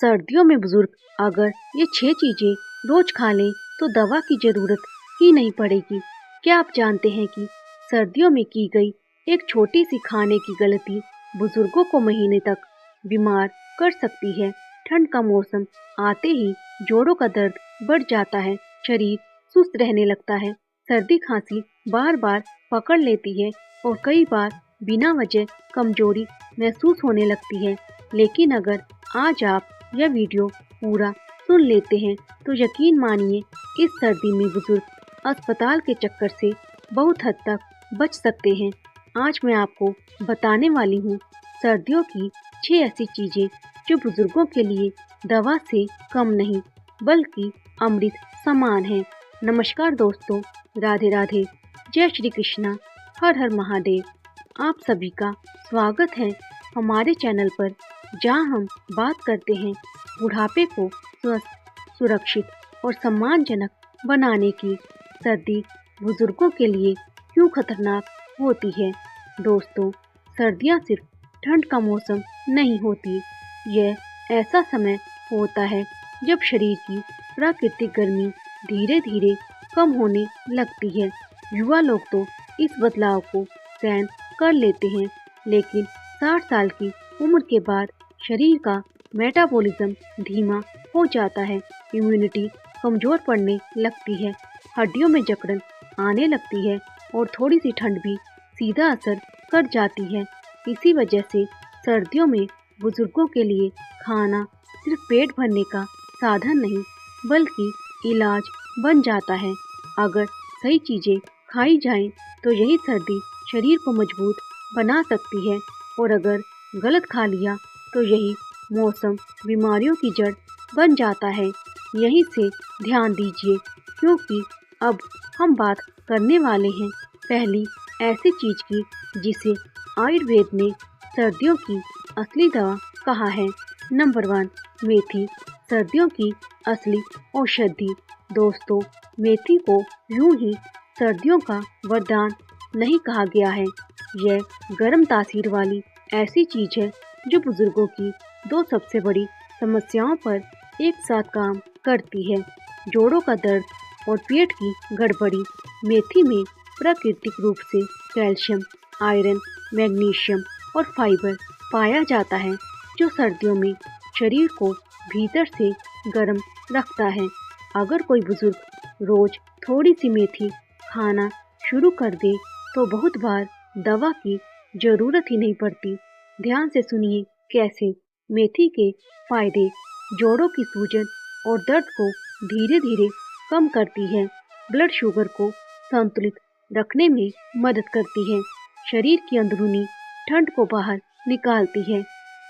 सर्दियों में बुजुर्ग अगर ये 6 चीजें रोज खा लें तो दवा की जरूरत ही नहीं पड़ेगी। क्या आप जानते हैं कि सर्दियों में की गई एक छोटी सी खाने की गलती बुजुर्गों को महीने तक बीमार कर सकती है। ठंड का मौसम आते ही जोड़ों का दर्द बढ़ जाता है, शरीर सुस्त रहने लगता है, सर्दी खांसी बार बार पकड़ लेती है और कई बार बिना वजह कमजोरी महसूस होने लगती है। लेकिन अगर आज आप यह वीडियो पूरा सुन लेते हैं तो यकीन मानिए इस सर्दी में बुजुर्ग अस्पताल के चक्कर से बहुत हद तक बच सकते हैं। आज मैं आपको बताने वाली हूँ सर्दियों की 6 ऐसी चीजें जो बुजुर्गों के लिए दवा से कम नहीं बल्कि अमृत समान है। नमस्कार दोस्तों, राधे राधे, जय श्री कृष्णा, हर हर महादेव। आप सभी का स्वागत है हमारे चैनल पर, जहां हम बात करते हैं बुढ़ापे को स्वस्थ, सुरक्षित और सम्मानजनक बनाने की। सर्दी बुजुर्गों के लिए क्यों खतरनाक होती है? दोस्तों, सर्दियां सिर्फ ठंड का मौसम नहीं होती, यह ऐसा समय होता है जब शरीर की प्राकृतिक गर्मी धीरे धीरे कम होने लगती है। युवा लोग तो इस बदलाव को सहन कर लेते हैं, लेकिन 60 साल की उम्र के बाद शरीर का मेटाबॉलिज्म धीमा हो जाता है, इम्यूनिटी कमजोर पड़ने लगती है, हड्डियों में जकड़न आने लगती है और थोड़ी सी ठंड भी सीधा असर कर जाती है। इसी वजह से सर्दियों में बुजुर्गों के लिए खाना सिर्फ पेट भरने का साधन नहीं बल्कि इलाज बन जाता है। अगर सही चीजें खाई जाएं तो यही सर्दी शरीर को मजबूत बना सकती है और अगर गलत खा लिया तो यही मौसम बीमारियों की जड़ बन जाता है। यहीं से ध्यान दीजिए, क्योंकि अब हम बात करने वाले हैं पहली ऐसी चीज की जिसे आयुर्वेद ने सर्दियों की असली दवा कहा है। नंबर 1, मेथी, सर्दियों की असली औषधि। दोस्तों, मेथी को यूं ही सर्दियों का वरदान नहीं कहा गया है। यह गर्म तासीर वाली ऐसी चीज है जो बुजुर्गों की 2 सबसे बड़ी समस्याओं पर एक साथ काम करती है, जोड़ों का दर्द और पेट की गड़बड़ी। मेथी में प्राकृतिक रूप से कैल्शियम, आयरन, मैग्नीशियम और फाइबर पाया जाता है, जो सर्दियों में शरीर को भीतर से गर्म रखता है। अगर कोई बुजुर्ग रोज थोड़ी सी मेथी खाना शुरू कर दे तो बहुत बार दवा की जरूरत ही नहीं पड़ती। ध्यान से सुनिए कैसे। मेथी के फायदे: जोड़ों की सूजन और दर्द को धीरे धीरे कम करती है, ब्लड शुगर को संतुलित रखने में मदद करती है, शरीर की अंदरूनी ठंड को बाहर निकालती है,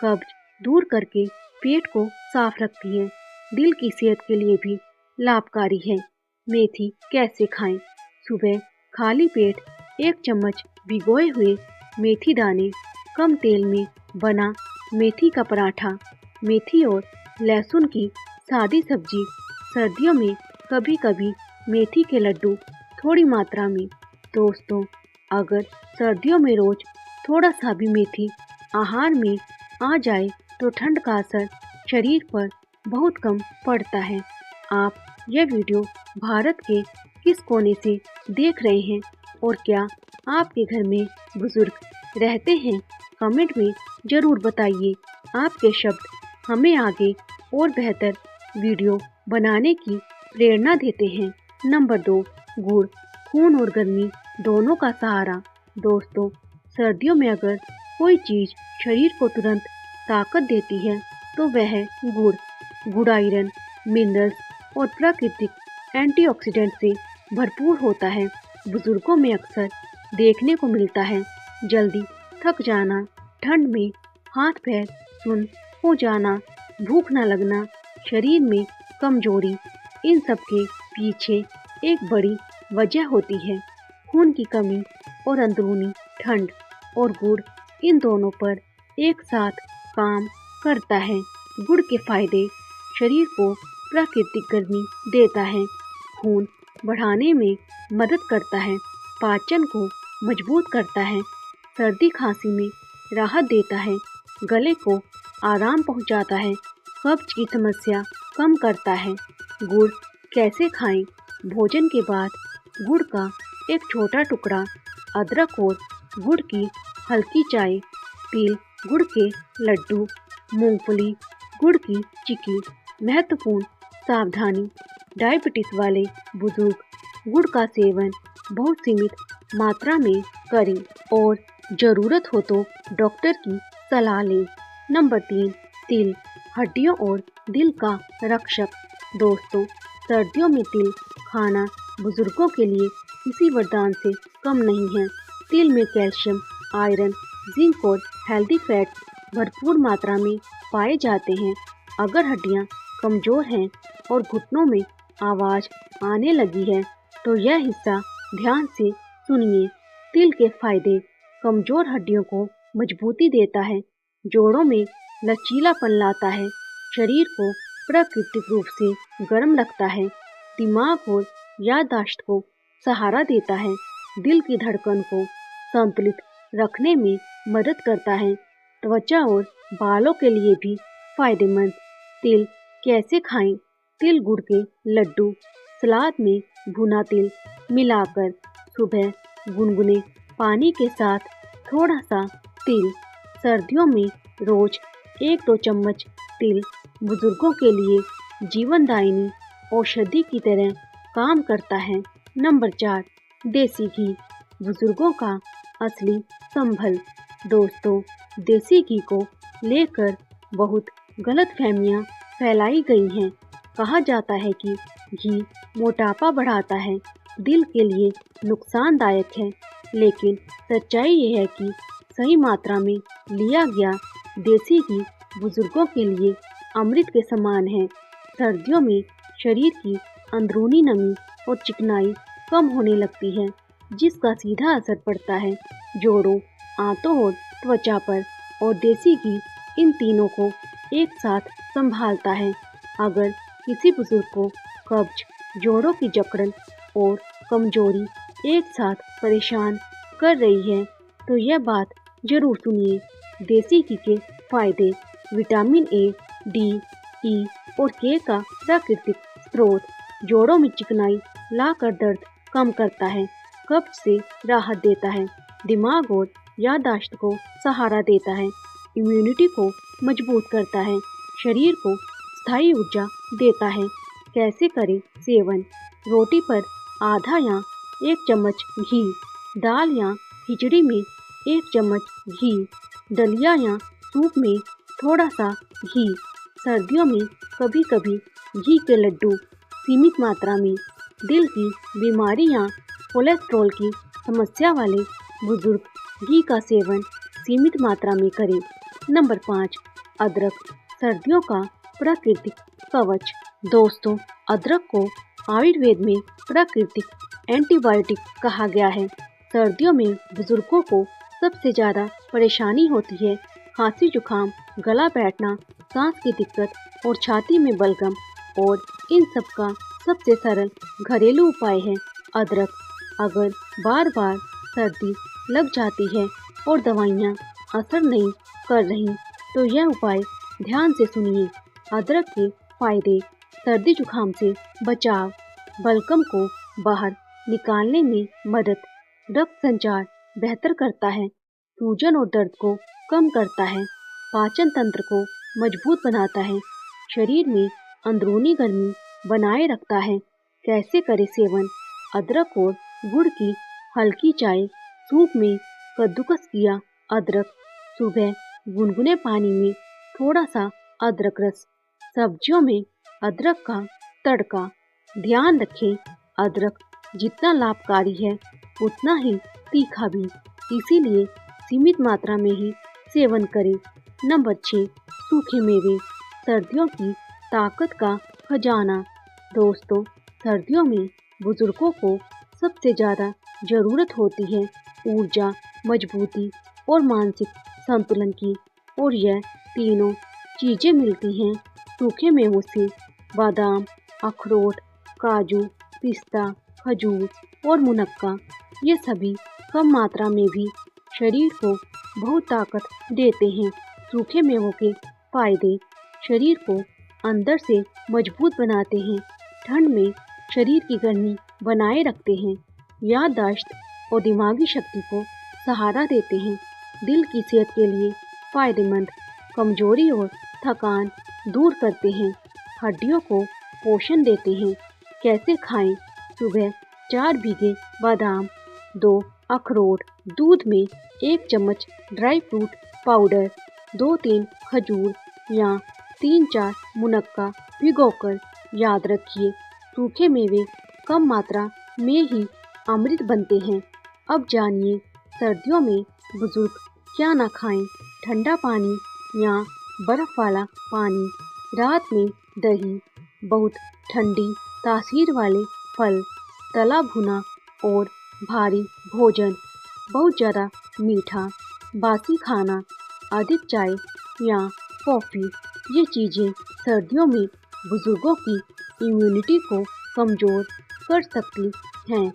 कब्ज दूर करके पेट को साफ रखती है, दिल की सेहत के लिए भी लाभकारी है। मेथी कैसे खाएं? सुबह खाली पेट 1 चम्मच भिगोए हुए मेथी दाने, कम तेल में बना मेथी का पराठा, मेथी और लहसुन की सादी सब्जी। सर्दियों में कभी कभी मेथी के लड्डू थोड़ी मात्रा में। दोस्तों, अगर सर्दियों में रोज थोड़ा सा भी मेथी आहार में आ जाए तो ठंड का असर शरीर पर बहुत कम पड़ता है। आप यह वीडियो भारत के किस कोने से देख रहे हैं और क्या आपके घर में बुजुर्ग रहते हैं? कमेंट में जरूर बताइए। आपके शब्द हमें आगे और बेहतर वीडियो बनाने की प्रेरणा देते हैं। नंबर 2, गुड़, खून और गर्मी दोनों का सहारा। दोस्तों, सर्दियों में अगर कोई चीज शरीर को तुरंत ताकत देती है तो वह है गुड़। गुड़ आयरन, मिनरल्स और प्राकृतिक एंटीऑक्सीडेंट से भरपूर होता है। बुजुर्गों में अक्सर देखने को मिलता है जल्दी थक जाना, ठंड में हाथ पैर सुन्न हो जाना, भूख न लगना, शरीर में कमजोरी। इन सब के पीछे एक बड़ी वजह होती है खून की कमी और अंदरूनी ठंड, और गुड़ इन दोनों पर एक साथ काम करता है। गुड़ के फायदे: शरीर को प्राकृतिक गर्मी देता है, खून बढ़ाने में मदद करता है, पाचन को मजबूत करता है, सर्दी खांसी में राहत देता है, गले को आराम पहुंचाता है, कब्ज की समस्या कम करता है। गुड़ कैसे खाएं? भोजन के बाद गुड़ का एक छोटा टुकड़ा, अदरक और गुड़ की हल्की चाय, तिल गुड़ के लड्डू, मूंगफली गुड़ की चिक्की। महत्वपूर्ण सावधानी: डायबिटीज वाले बुजुर्ग गुड़ का सेवन बहुत सीमित मात्रा में करें और ज़रूरत हो तो डॉक्टर की सलाह लें। नंबर 3, तिल हड्डियों और दिल का रक्षक। दोस्तों, सर्दियों में तिल खाना बुजुर्गों के लिए किसी वरदान से कम नहीं है। तिल में कैल्शियम, आयरन, जिंक और हेल्दी फैट्स भरपूर मात्रा में पाए जाते हैं। अगर हड्डियां कमज़ोर हैं और घुटनों में आवाज़ आने लगी है तो यह हिस्सा ध्यान से सुनिए। तिल के फायदे: कमज़ोर हड्डियों को मजबूती देता है, जोड़ों में लचीलापन लाता है, शरीर को प्राकृतिक रूप से गर्म रखता है, दिमाग और याददाश्त को सहारा देता है, दिल की धड़कन को संतुलित रखने में मदद करता है, त्वचा और बालों के लिए भी फायदेमंद। तिल कैसे खाएं? तिल गुड़ के लड्डू, सलाद में भुना तिल मिलाकर, सुबह गुनगुने पानी के साथ थोड़ा सा तिल। सर्दियों में रोज 1-2 चम्मच तिल बुजुर्गों के लिए जीवनदायिनी औषधि की तरह काम करता है। नंबर 4, देसी घी बुजुर्गों का असली संभल। दोस्तों, देसी घी को लेकर बहुत गलतफहमियां फैलाई गई हैं। कहा जाता है कि घी मोटापा बढ़ाता है, दिल के लिए नुकसानदायक है, लेकिन सच्चाई ये है कि सही मात्रा में लिया गया देसी घी बुजुर्गों के लिए अमृत के समान है। सर्दियों में शरीर की अंदरूनी नमी और चिकनाई कम होने लगती है, जिसका सीधा असर पड़ता है जोड़ों, आंतों और त्वचा पर, और देसी घी इन तीनों को एक साथ संभालता है। अगर किसी बुजुर्ग को कब्ज, जोड़ों की जकड़न और कमजोरी एक साथ परेशान कर रही है तो यह बात जरूर सुनिए। देसी घी के फायदे: विटामिन ए, डी, ई और के का प्राकृतिक स्रोत, जोड़ों में चिकनाई लाकर दर्द कम करता है, कब्ज से राहत देता है, दिमाग और याददाश्त को सहारा देता है, इम्यूनिटी को मजबूत करता है, शरीर को स्थायी ऊर्जा देता है। कैसे करें सेवन? रोटी पर आधा या 1 चम्मच घी, दाल या खिचड़ी में 1 चम्मच घी, दलिया या सूप में थोड़ा सा घी। सर्दियों में कभी कभी घी के लड्डू सीमित मात्रा में। दिल की बीमारी या कोलेस्ट्रॉल की समस्या वाले बुजुर्ग घी का सेवन सीमित मात्रा में करें। नंबर 5, अदरक सर्दियों का प्राकृतिक कवच। दोस्तों, अदरक को आयुर्वेद में प्राकृतिक एंटीबायोटिक कहा गया है। सर्दियों में बुजुर्गों को सबसे ज़्यादा परेशानी होती है खांसी, जुकाम, गला बैठना, सांस की दिक्कत और छाती में बलगम, और इन सब का सबसे सरल घरेलू उपाय है अदरक। अगर बार बार सर्दी लग जाती है और दवाइयाँ असर नहीं कर रही तो यह उपाय ध्यान से सुनिए। अदरक के फायदे: सर्दी जुकाम से बचाव, बलगम को बाहर निकालने में मदद, रक्त संचार बेहतर करता है, सूजन और दर्द को कम करता है, पाचन तंत्र को मजबूत बनाता है, शरीर में अंदरूनी गर्मी बनाए रखता है। कैसे करें सेवन? अदरक और गुड़ की हल्की चाय, सूप में कद्दूकस किया अदरक, सुबह गुनगुने पानी में थोड़ा सा अदरक रस, सब्जियों में अदरक का तड़का। ध्यान रखें, अदरक जितना लाभकारी है उतना ही तीखा भी, इसीलिए सीमित मात्रा में ही सेवन करें। नंबर 6, सूखे मेवे सर्दियों की ताकत का खजाना। दोस्तों, सर्दियों में बुजुर्गों को सबसे ज़्यादा ज़रूरत होती है ऊर्जा, मजबूती और मानसिक संतुलन की, और यह तीनों चीज़ें मिलती हैं सूखे मेवों से। बादाम, अखरोट, काजू, पिस्ता, खजूर और मुनक्का, ये सभी कम मात्रा में भी शरीर को बहुत ताकत देते हैं। सूखे मेवों के फायदे: शरीर को अंदर से मजबूत बनाते हैं, ठंड में शरीर की गर्मी बनाए रखते हैं, याददाश्त और दिमागी शक्ति को सहारा देते हैं, दिल की सेहत के लिए फायदेमंद, कमजोरी और थकान दूर करते हैं, हड्डियों को पोषण देते हैं। कैसे खाएं? सुबह 4 भीगे बादाम, 2 अखरोट, दूध में 1 चम्मच ड्राई फ्रूट पाउडर, 2-3 खजूर या 3-4 मुनक्का भिगोकर। याद रखिए, सूखे मेवे कम मात्रा में ही अमृत बनते हैं। अब जानिए, सर्दियों में बुजुर्ग क्या ना खाएं? ठंडा पानी या बर्फ वाला पानी, रात में दही, बहुत ठंडी तासीर वाले फल, तला भुना और भारी भोजन, बहुत ज़्यादा मीठा, बासी खाना, अधिक चाय या कॉफ़ी, ये चीज़ें सर्दियों में बुजुर्गों की इम्यूनिटी को कमज़ोर कर सकती हैं।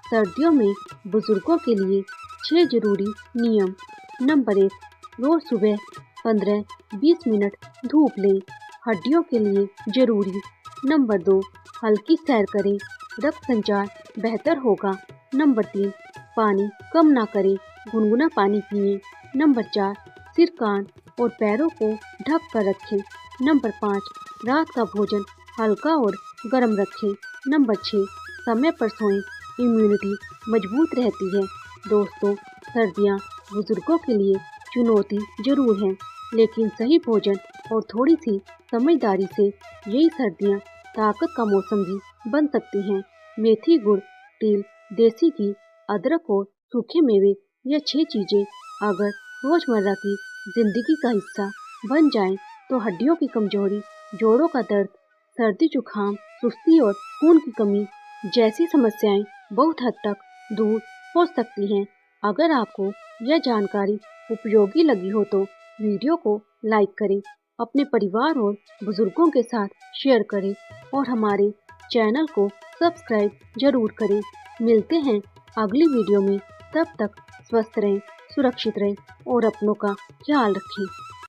सर्दियों में बुजुर्गों के लिए 6 जरूरी नियम। नंबर 1, रोज़ सुबह 15-20 मिनट धूप लें, हड्डियों के लिए जरूरी। नंबर 2, हल्की सैर करें, रक्त संचार बेहतर होगा। नंबर 3, पानी कम ना करें, गुनगुना पानी पिएं। नंबर 4, सिर, कान और पैरों को ढक कर रखें। नंबर 5, रात का भोजन हल्का और गर्म रखें। नंबर 6, समय पर सोएं, इम्यूनिटी मजबूत रहती है। दोस्तों, सर्दियाँ बुजुर्गों के लिए चुनौती जरूर हैं, लेकिन सही भोजन और थोड़ी सी समझदारी से यही सर्दियाँ ताकत का मौसम भी बन सकती हैं। मेथी, गुड़, तिल, देसी घी, अदरक और सूखे मेवे, ये 6 चीज़ें अगर रोज़मर्रा की जिंदगी का हिस्सा बन जाएं, तो हड्डियों की कमजोरी, जोड़ों का दर्द, सर्दी जुकाम, सुस्ती और खून की कमी जैसी समस्याएं बहुत हद तक दूर हो सकती हैं। अगर आपको यह जानकारी उपयोगी लगी हो तो वीडियो को लाइक करें, अपने परिवार और बुजुर्गों के साथ शेयर करें और हमारे चैनल को सब्सक्राइब जरूर करें। मिलते हैं अगली वीडियो में, तब तक स्वस्थ रहें, सुरक्षित रहें और अपनों का ख्याल रखें।